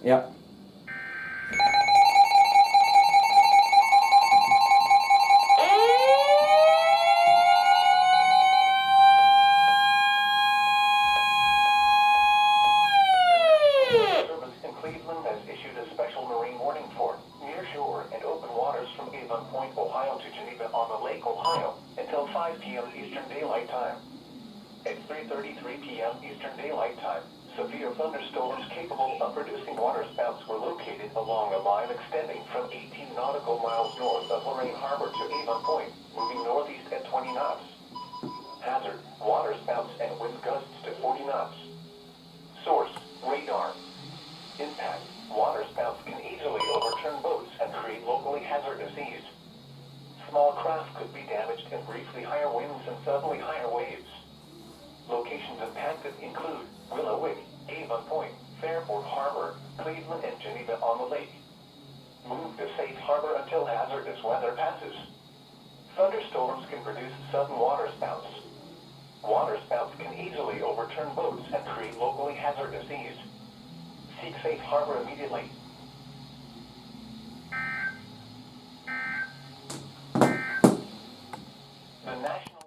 Yep. Service in Cleveland has issued a special marine warning for nearshore and open waters from Avon Point, Ohio to Geneva on the Lake, Ohio until 5 p.m. Eastern Daylight Time. At 3:33 p.m. Eastern Daylight Time, severe thunderstorms capable of producing waterspouts were located along a line extending from 18 nautical miles north of Lorraine Harbor to Avon Point, moving northeast at 20 knots. Hazard, waterspouts and wind gusts to 40 knots. Source, radar. Impact, waterspouts can easily overturn boats and create locally hazardous seas. Small craft could be damaged in briefly higher winds and suddenly higher waves. Locations impacted include Willowick, Avon Point, Fairport Harbor, Cleveland, and Geneva on the Lake. Move to safe harbor until hazardous weather passes. Thunderstorms can produce sudden waterspouts. Waterspouts can easily overturn boats and create locally hazardous seas. Seek safe harbor immediately. The National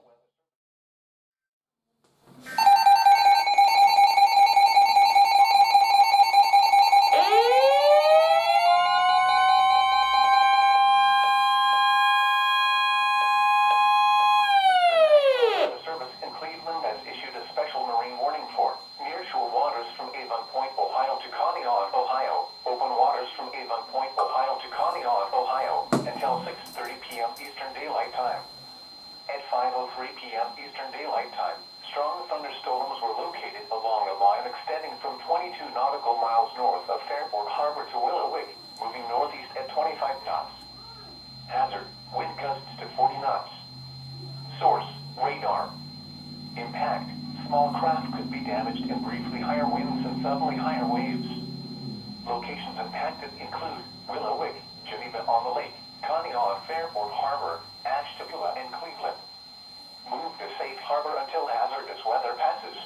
Weather Service in Cleveland has issued a special marine warning for nearshore waters from Avon Point, Ohio to Conneaut, Ohio, open waters from Avon Point, Ohio to Conneaut, Ohio until 6:30 p.m. Eastern Daylight Time. At 5:03 p.m. Eastern Daylight Time, strong thunderstorms were located along a line extending from 22 nautical miles north of Fairport Harbor to Willowick, moving northeast at 25 knots. Hazard, wind gusts to 40 knots. Source, radar. Impact, small craft could be damaged in briefly higher winds and suddenly higher waves. Locations impacted include Willowick, Geneva on the Lake, Conneaut, Fairport Harbor, Ashtabula, and Cleveland. Move to safe harbor until hazardous weather passes.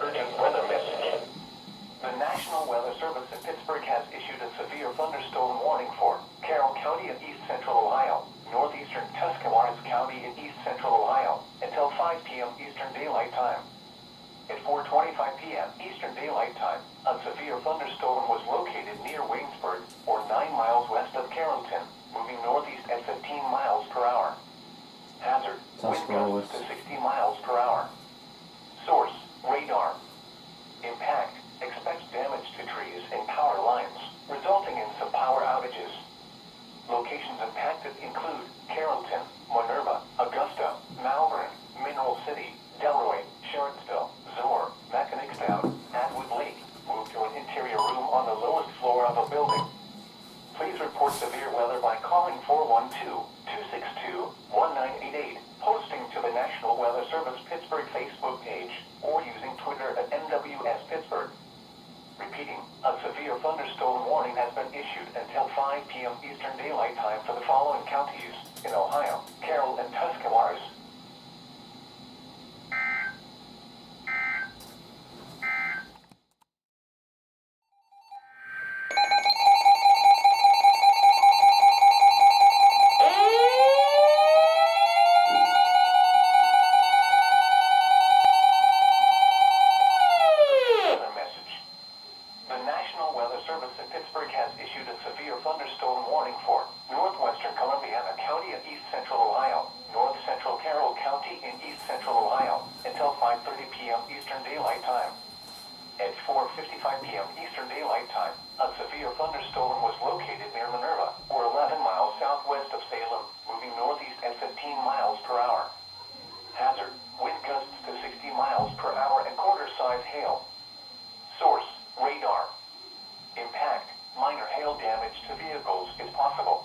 Urgent weather message. The National Weather Service in Pittsburgh has issued a severe thunderstorm warning for Carroll County in east central Ohio, northeastern Tuscarawas County in east central Ohio, until 5 p.m. Eastern Daylight Time. At 4:25 p.m. Eastern Daylight Time, a severe thunderstorm was located near Waynesburg, or 9 miles west of Carrollton, moving northeast at 15 miles per hour. Hazard, wind gusts to 60 miles per hour. Source, radar. Impact, expect damage to trees and power lines, resulting in some power outages. Locations impacted include Carrollton, Minerva, Augusta, Malvern, Mineral City, Delroy, Sharpsville, Zoar, Mechanicstown, Atwood Lake. Move to an interior room on the lowest floor of a building. Please report severe weather by calling 412-262-1988, posting to the National Weather Service Pittsburgh Facebook page, or using Twitter at NWS Pittsburgh. Repeating, a severe thunderstorm warning has been issued until 5 p.m. Eastern Daylight Time for the following counties in Ohio, Carroll, and Tuscarawas. Weather message. The National Weather Service in Pittsburgh has issued a severe thunderstorm warning for northwestern Columbiana County in east central Ohio, north central Carroll County in east central Ohio, until 5:30 p.m. Eastern Daylight Time. At 4:55 p.m. Eastern Daylight Time, a severe thunderstorm was located near Minerva, or 11 miles southwest of Salem, moving northeast at 15 miles per hour. Hazard, wind gusts to 60 miles per hour and quarter-size hail. Source, radar. Impact, minor hail damage to vehicles is possible.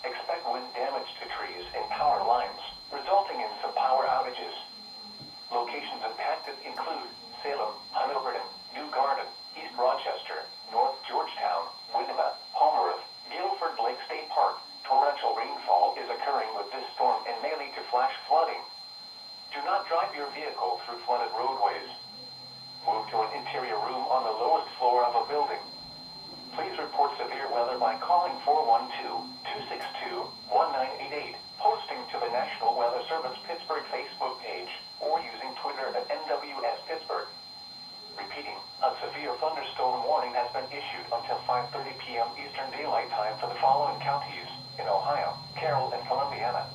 Expect wind damage to trees and power lines, resulting in some power outages. vehicle through flooded roadways. Move to an interior room on the lowest floor of a building. Please report severe weather by calling 412-262-1988, posting to the National Weather Service Pittsburgh Facebook page, or using Twitter at NWS Pittsburgh. Repeating, a severe thunderstorm warning has been issued until 5:30 p.m. Eastern Daylight Time for the following counties in Ohio: Carroll and Columbiana,